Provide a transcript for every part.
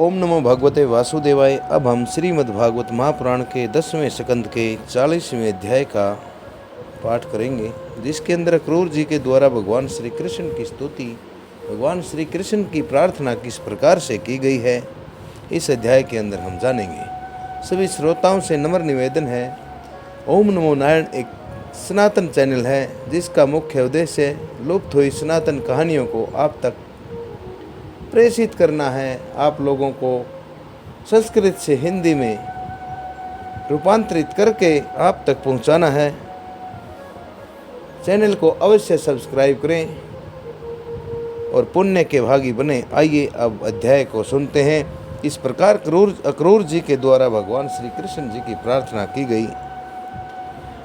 ओम नमो भगवते वासुदेवाय। अब हम श्रीमद् भागवत महापुराण के 10वें स्कंद के 40वें अध्याय का पाठ करेंगे, जिसके अंदर अक्रूर जी के द्वारा भगवान श्री कृष्ण की स्तुति, भगवान श्री कृष्ण की प्रार्थना किस प्रकार से की गई है, इस अध्याय के अंदर हम जानेंगे। सभी श्रोताओं से नम्र निवेदन है, ओम नमो नारायण एक सनातन चैनल है जिसका मुख्य उद्देश्य लुप्त हुई सनातन कहानियों को आप तक प्रेषित करना है, आप लोगों को संस्कृत से हिंदी में रूपांतरित करके आप तक पहुंचाना है। चैनल को अवश्य सब्सक्राइब करें और पुण्य के भागी बने। आइए अब अध्याय को सुनते हैं। इस प्रकार अक्रूर जी के द्वारा भगवान श्री कृष्ण जी की प्रार्थना की गई।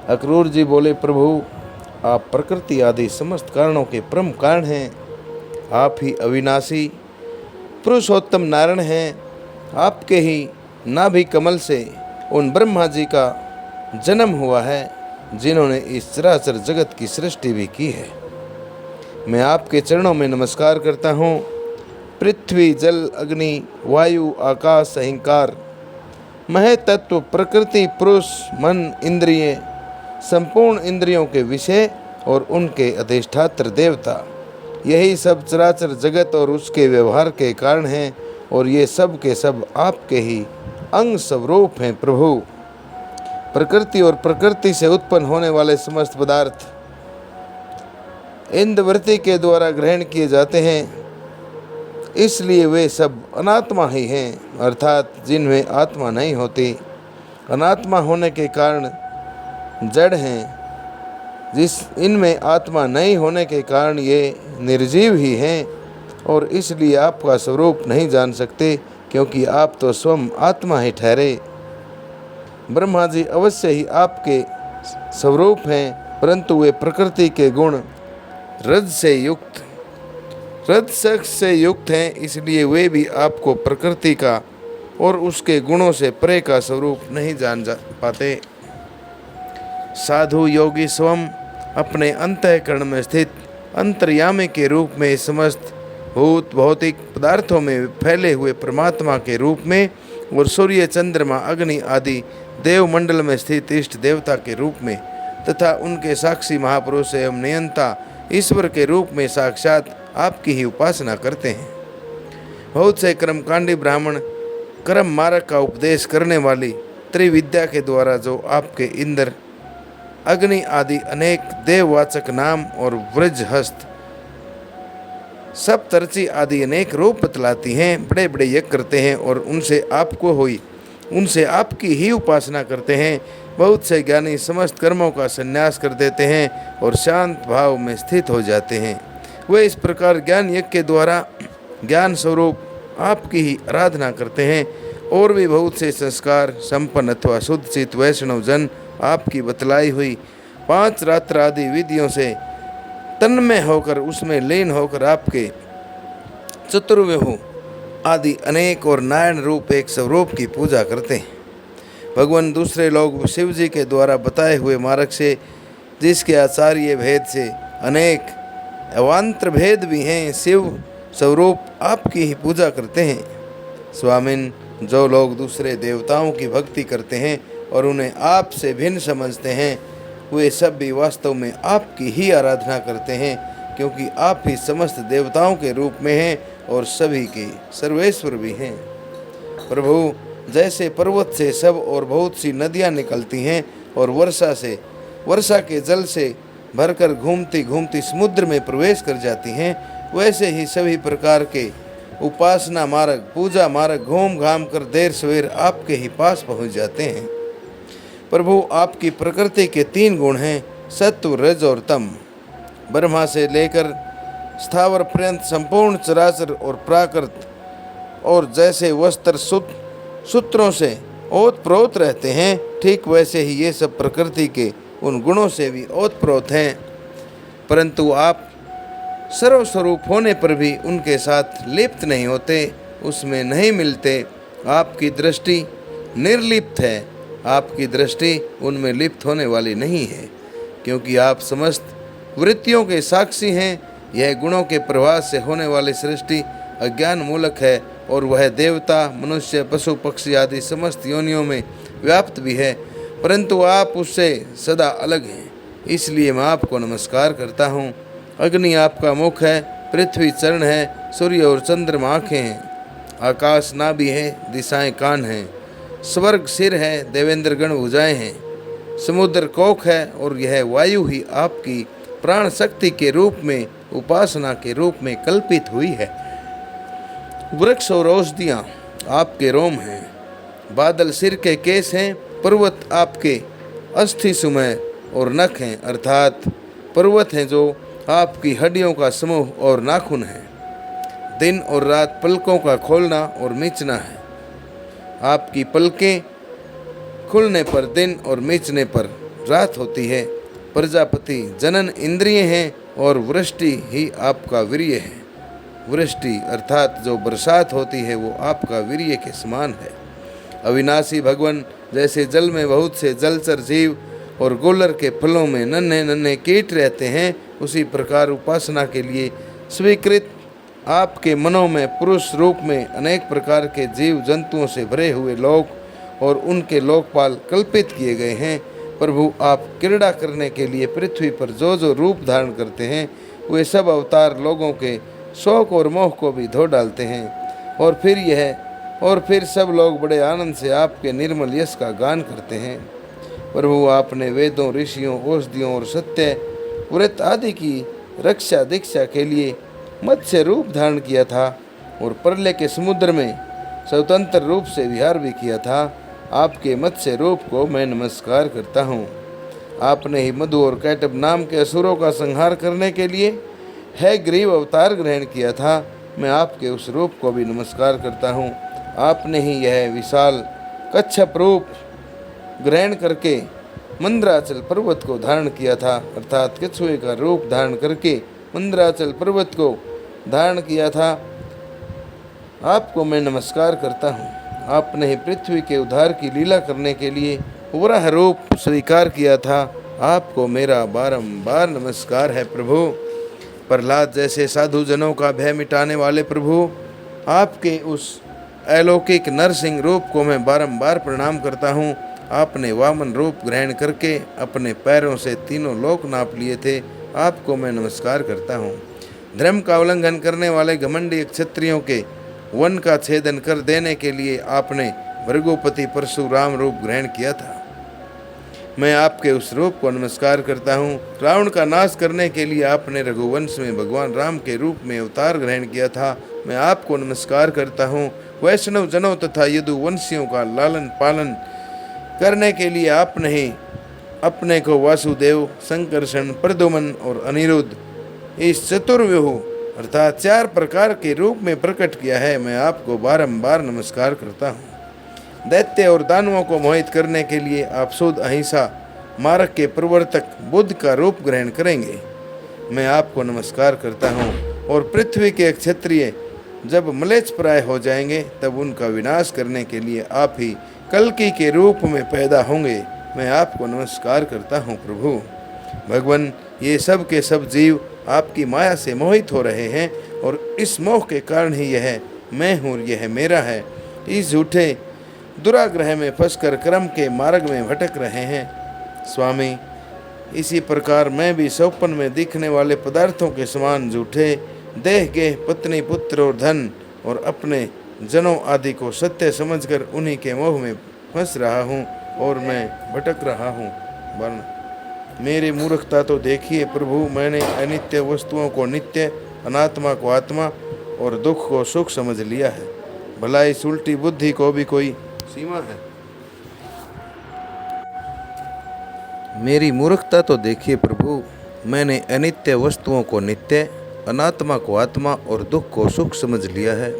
अक्रूर जी बोले, प्रभु आप प्रकृति आदि समस्त कारणों के परम कारण हैं। आप ही अविनाशी पुरुषोत्तम नारायण हैं। आपके ही नाभि कमल से उन ब्रह्मा जी का जन्म हुआ है जिन्होंने इस चराचर जगत की सृष्टि भी की है। मैं आपके चरणों में नमस्कार करता हूँ। पृथ्वी, जल, अग्नि, वायु, आकाश, अहंकार, मह तत्व, प्रकृति, पुरुष, मन, इंद्रिय, संपूर्ण इंद्रियों के विषय और उनके अधिष्ठात्र देवता, यही सब चराचर जगत और उसके व्यवहार के कारण हैं, और ये सब के सब आपके ही अंग स्वरूप हैं। प्रभु प्रकृति और प्रकृति से उत्पन्न होने वाले समस्त पदार्थ इंद्रवृत्ति के द्वारा ग्रहण किए जाते हैं, इसलिए वे सब अनात्मा ही हैं, अर्थात जिनमें आत्मा नहीं होती। अनात्मा होने के कारण जड़ हैं, जिस इनमें आत्मा नहीं होने के कारण ये निर्जीव ही हैं, और इसलिए आपका स्वरूप नहीं जान सकते, क्योंकि आप तो स्वयं आत्मा ही ठहरे। ब्रह्मा जी अवश्य ही आपके स्वरूप हैं, परंतु वे प्रकृति के गुण रजस से युक्त हैं, इसलिए वे भी आपको प्रकृति का और उसके गुणों से परे का स्वरूप नहीं जान पाते। साधु योगी स्वयं अपने अंतःकरण में स्थित अंतर्यामी के रूप में समस्त भूत भौतिक पदार्थों में फैले हुए परमात्मा के रूप में, और सूर्य, चंद्रमा, अग्नि आदि देवमंडल में स्थित इष्ट देवता के रूप में, तथा उनके साक्षी महापुरुष एवं नियंता ईश्वर के रूप में साक्षात आपकी ही उपासना करते हैं। बहुत से कर्मकांडी ब्राह्मण कर्म मार्ग का उपदेश करने वाली त्रिविद्या के द्वारा जो आपके इंद्र, अग्नि आदि अनेक देववाचक नाम और वृजहस्त, सप्तर्षि आदि अनेक रूप बतलाती हैं, बड़े बड़े यज्ञ करते हैं और उनसे आपकी ही उपासना करते हैं। बहुत से ज्ञानी समस्त कर्मों का संन्यास कर देते हैं और शांत भाव में स्थित हो जाते हैं। वे इस प्रकार ज्ञान यज्ञ के द्वारा ज्ञान स्वरूप आपकी ही आराधना करते हैं। और भी बहुत से संस्कार संपन्न अथवा शुद्ध चित्त वैष्णव जन आपकी बतलाई हुई 5 रात्र आदि विधियों से तन्मय होकर, उसमें लीन होकर आपके चतुर्व्यूह आदि अनेक और नारायण रूप एक स्वरूप की पूजा करते हैं। भगवान दूसरे लोग शिव जी के द्वारा बताए हुए मार्ग से, जिसके आचार्य भेद से अनेक अवान्तर भेद भी हैं, शिव स्वरूप आपकी ही पूजा करते हैं। स्वामिन, जो लोग दूसरे देवताओं की भक्ति करते हैं और उन्हें आप से भिन्न समझते हैं, वे सब भी वास्तव में आपकी ही आराधना करते हैं, क्योंकि आप ही समस्त देवताओं के रूप में हैं और सभी के सर्वेश्वर भी हैं। प्रभु, जैसे पर्वत से सब और बहुत सी नदियां निकलती हैं और वर्षा के जल से भरकर घूमती घूमती समुद्र में प्रवेश कर जाती हैं, वैसे ही सभी प्रकार के उपासना मार्ग, पूजा मार्ग घूम घाम कर देर सवेर आपके ही पास पहुँच जाते हैं। प्रभु, आपकी प्रकृति के 3 गुण हैं, सत्व, रज और तम। ब्रह्मा से लेकर स्थावर पर्यंत संपूर्ण चराचर और प्राकृत, और जैसे वस्त्र सूत्रों से ओतप्रोत रहते हैं, ठीक वैसे ही ये सब प्रकृति के उन गुणों से भी ओतप्रोत हैं, परंतु आप सर्वस्वरूप होने पर भी उनके साथ लिप्त नहीं होते, उसमें नहीं मिलते। आपकी दृष्टि निर्लिप्त है, आपकी दृष्टि उनमें लिप्त होने वाली नहीं है, क्योंकि आप समस्त वृत्तियों के साक्षी हैं। यह गुणों के प्रवाह से होने वाली सृष्टि अज्ञान मूलक है और वह देवता, मनुष्य, पशु, पक्षी आदि समस्त योनियों में व्याप्त भी है, परंतु आप उससे सदा अलग हैं, इसलिए मैं आपको नमस्कार करता हूँ। अग्नि आपका मुख है, पृथ्वी चरण है, सूर्य और चंद्रमा आँखें हैं, आकाश नाभि है, दिशाएं कान हैं, स्वर्ग सिर है, देवेंद्र गण भुजाएं हैं, समुद्र कोख है और यह वायु ही आपकी प्राण शक्ति के रूप में, उपासना के रूप में कल्पित हुई है। वृक्ष और औषधियाँ आपके रोम हैं, बादल सिर के केस हैं, पर्वत आपके अस्थि सुमय और नख हैं, अर्थात पर्वत हैं जो आपकी हड्डियों का समूह और नाखून है। दिन और रात पलकों का खोलना और मीचना है। आपकी पलकें खुलने पर दिन और मीचने पर रात होती है। प्रजापति जनन इंद्रिय हैं और वृष्टि ही आपका वीर्य है। वृष्टि अर्थात जो बरसात होती है वो आपका वीर्य के समान है। अविनाशी भगवान जैसे जल में बहुत से जलचर जीव और गोलर के फलों में नन्हे नन्हे कीट रहते हैं, उसी प्रकार उपासना के लिए स्वीकृत आपके मनों में पुरुष रूप में अनेक प्रकार के जीव जंतुओं से भरे हुए लोक और उनके लोकपाल कल्पित किए गए हैं। प्रभु, आप क्रीड़ा करने के लिए पृथ्वी पर जो जो रूप धारण करते हैं, वे सब अवतार लोगों के शौक और मोह को भी धो डालते हैं। और फिर सब लोग बड़े आनंद से आपके निर्मल यश का गान करते हैं। प्रभु, आपने वेदों, ऋषियों, औषधियों और सत्य व्रत आदि की रक्षा दीक्षा के लिए मत्स्य रूप धारण किया था और प्रलय के समुद्र में स्वतंत्र रूप से विहार भी किया था। आपके मत्स्य रूप को मैं नमस्कार करता हूँ। आपने ही मधु और कैटब नाम के असुरों का संहार करने के लिए है ग्रीव अवतार ग्रहण किया था। मैं आपके उस रूप को भी नमस्कार करता हूँ। आपने ही यह विशाल कच्छप रूप ग्रहण करके मंदराचल पर्वत को धारण किया था, अर्थात कछुए का रूप धारण करके मंदराचल पर्वत को धारण किया था। आपको मैं नमस्कार करता हूँ। आपने ही पृथ्वी के उद्धार की लीला करने के लिए वराह रूप स्वीकार किया था। आपको मेरा बारंबार नमस्कार है प्रभु। प्रहलाद जैसे साधु जनों का भय मिटाने वाले प्रभु, आपके उस अलौकिक नरसिंह रूप को मैं बारंबार प्रणाम करता हूँ। आपने वामन रूप ग्रहण करके अपने पैरों से तीनों लोक नाप लिए थे। आपको मैं नमस्कार करता हूँ। धर्म का उल्लंघन करने वाले घमंडी क्षत्रियों के वन का छेदन कर देने के लिए आपने भृगुपति परशुराम रूप ग्रहण किया था। मैं आपके उस रूप को नमस्कार करता हूँ। रावण का नाश करने के लिए आपने रघुवंश में भगवान राम के रूप में अवतार ग्रहण किया था। मैं आपको नमस्कार करता हूँ। वैष्णव जनों तथा यदुवंशियों का लालन पालन करने के लिए आपने ही अपने को वासुदेव, संकर्षण, प्रद्युम्न और अनिरुद्ध इस चतुर्व्यूह अर्थात 4 प्रकार के रूप में प्रकट किया है। मैं आपको बारंबार नमस्कार करता हूँ। दैत्य और दानवों को मोहित करने के लिए आप शुद्ध अहिंसा मार्ग के प्रवर्तक बुद्ध का रूप ग्रहण करेंगे। मैं आपको नमस्कार करता हूँ। और पृथ्वी के क्षत्रिय जब म्लेच्छप्राय हो जाएंगे तब उनका विनाश करने के लिए आप ही कल्कि के रूप में पैदा होंगे। मैं आपको नमस्कार करता हूँ प्रभु। भगवान, ये सब के सब जीव आपकी माया से मोहित हो रहे हैं और इस मोह के कारण ही यह मैं हूँ, यह मेरा है, इस झूठे दुराग्रह में फंसकर कर्म के मार्ग में भटक रहे हैं। स्वामी, इसी प्रकार मैं भी स्वप्न में दिखने वाले पदार्थों के समान झूठे देह के पत्नी, पुत्र और धन और अपने जनों आदि को सत्य समझकर उन्हीं के मोह में फंस रहा हूँ और मैं भटक रहा हूँ। वर्ण मेरी मूर्खता तो देखिए प्रभु। मैंने अनित्य वस्तुओं को नित्य, अनात्मा को आत्मा और दुख को सुख समझ लिया है। भला इस उल्टी बुद्धि को भी कोई सीमा है? मेरी मूर्खता तो देखिए प्रभु। मैंने अनित्य वस्तुओं को नित्य, अनात्मा को आत्मा और दुख को सुख समझ लिया है।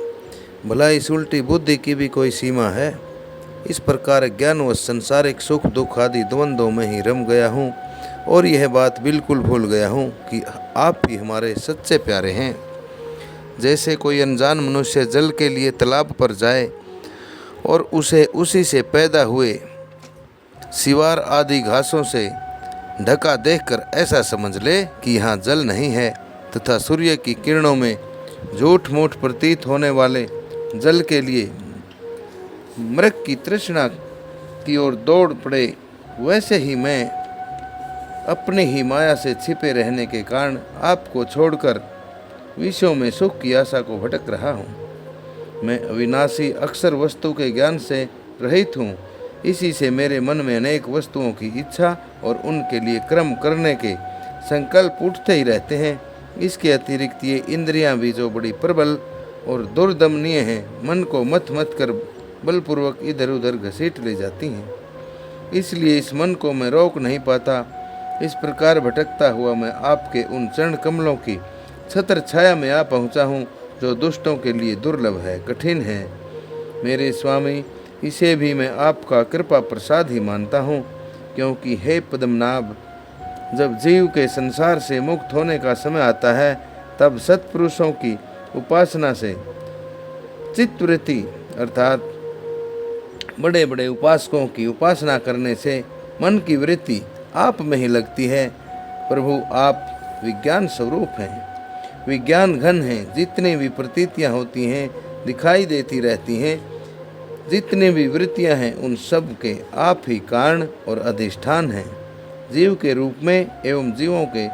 भला इस उल्टी बुद्धि की भी कोई सीमा है? इस प्रकार ज्ञान व संसारिक सुख दुख आदि द्वंद्वों में ही रम गया हूँ और यह बात बिल्कुल भूल गया हूँ कि आप ही हमारे सच्चे प्यारे हैं। जैसे कोई अनजान मनुष्य जल के लिए तालाब पर जाए और उसे उसी से पैदा हुए सिवार आदि घासों से ढका देखकर ऐसा समझ ले कि यहाँ जल नहीं है, तथा सूर्य की किरणों में झूठ मूठ प्रतीत होने वाले जल के लिए मृग की तृष्णा की ओर दौड़ पड़े, वैसे ही मैं अपनी ही माया से छिपे रहने के कारण आपको छोड़कर विषयों में सुख की आशा को भटक रहा हूँ। मैं अविनाशी अक्षर वस्तु के ज्ञान से रहित हूँ। इसी से मेरे मन में अनेक वस्तुओं की इच्छा और उनके लिए कर्म करने के संकल्प उठते ही रहते हैं। इसके अतिरिक्त ये इंद्रियां भी जो बड़ी प्रबल और दुर्दमनीय हैं, मन को मत मत कर बलपूर्वक इधर उधर घसीट ले जाती हैं। इसलिए इस मन को मैं रोक नहीं पाता। इस प्रकार भटकता हुआ मैं आपके उन चरण कमलों की छत्र छाया में आ पहुँचा हूँ, जो दुष्टों के लिए दुर्लभ है, कठिन है। मेरे स्वामी, इसे भी मैं आपका कृपा प्रसाद ही मानता हूँ, क्योंकि हे पद्मनाभ, जब जीव के संसार से मुक्त होने का समय आता है, तब सत्पुरुषों की उपासना से चित्तवृत्ति अर्थात बड़े बड़े उपासकों की उपासना करने से मन की वृत्ति आप में ही लगती है। प्रभु, आप विज्ञान स्वरूप हैं, विज्ञान घन हैं। जितनी भी प्रतीतियाँ होती हैं, दिखाई देती रहती हैं, जितनी भी वृत्तियाँ हैं, उन सब के आप ही कारण और अधिष्ठान हैं। जीव के रूप में एवं जीवों के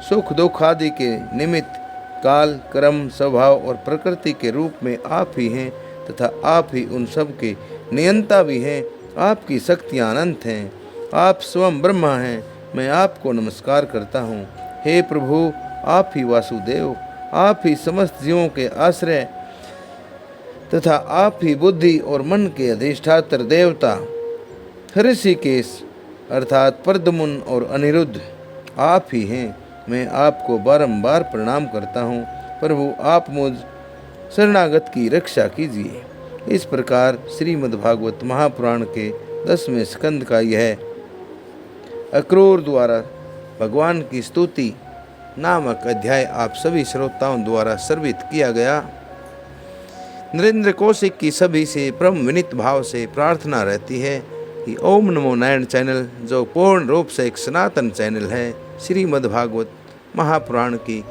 सुख दुख आदि के निमित्त काल, कर्म, स्वभाव और प्रकृति के रूप में आप ही हैं तथा आप ही उन सब के नियंता भी हैं। आपकी शक्तियाँ अनंत हैं। आप स्वयं ब्रह्मा हैं। मैं आपको नमस्कार करता हूँ। हे प्रभु, आप ही वासुदेव, आप ही समस्त जीवों के आश्रय तथा आप ही बुद्धि और मन के अधिष्ठात्र देवता ऋषिकेश अर्थात प्रद्युम्न और अनिरुद्ध आप ही हैं। मैं आपको बारंबार प्रणाम करता हूँ। प्रभु, आप मुझ शरणागत की रक्षा कीजिए। इस प्रकार श्रीमद्भागवत महापुराण के 10वें स्कंद का यह अक्रूर द्वारा भगवान की स्तुति नामक अध्याय आप सभी श्रोताओं द्वारा श्रवित किया गया। नरेंद्र कौशिक की सभी से परम विनीत भाव से प्रार्थना रहती है कि ओम नमो नारायण चैनल, जो पूर्ण रूप से एक सनातन चैनल है, श्रीमद्भागवत महापुराण की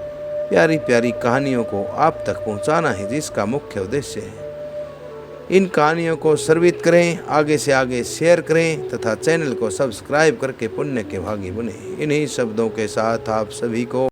प्यारी प्यारी कहानियों को आप तक पहुंचाना ही जिसका मुख्य उद्देश्य है। इन कहानियों को श्रवित करें, आगे से आगे शेयर करें तथा चैनल को सब्सक्राइब करके पुण्य के भागी बने। इन्हीं शब्दों के साथ आप सभी को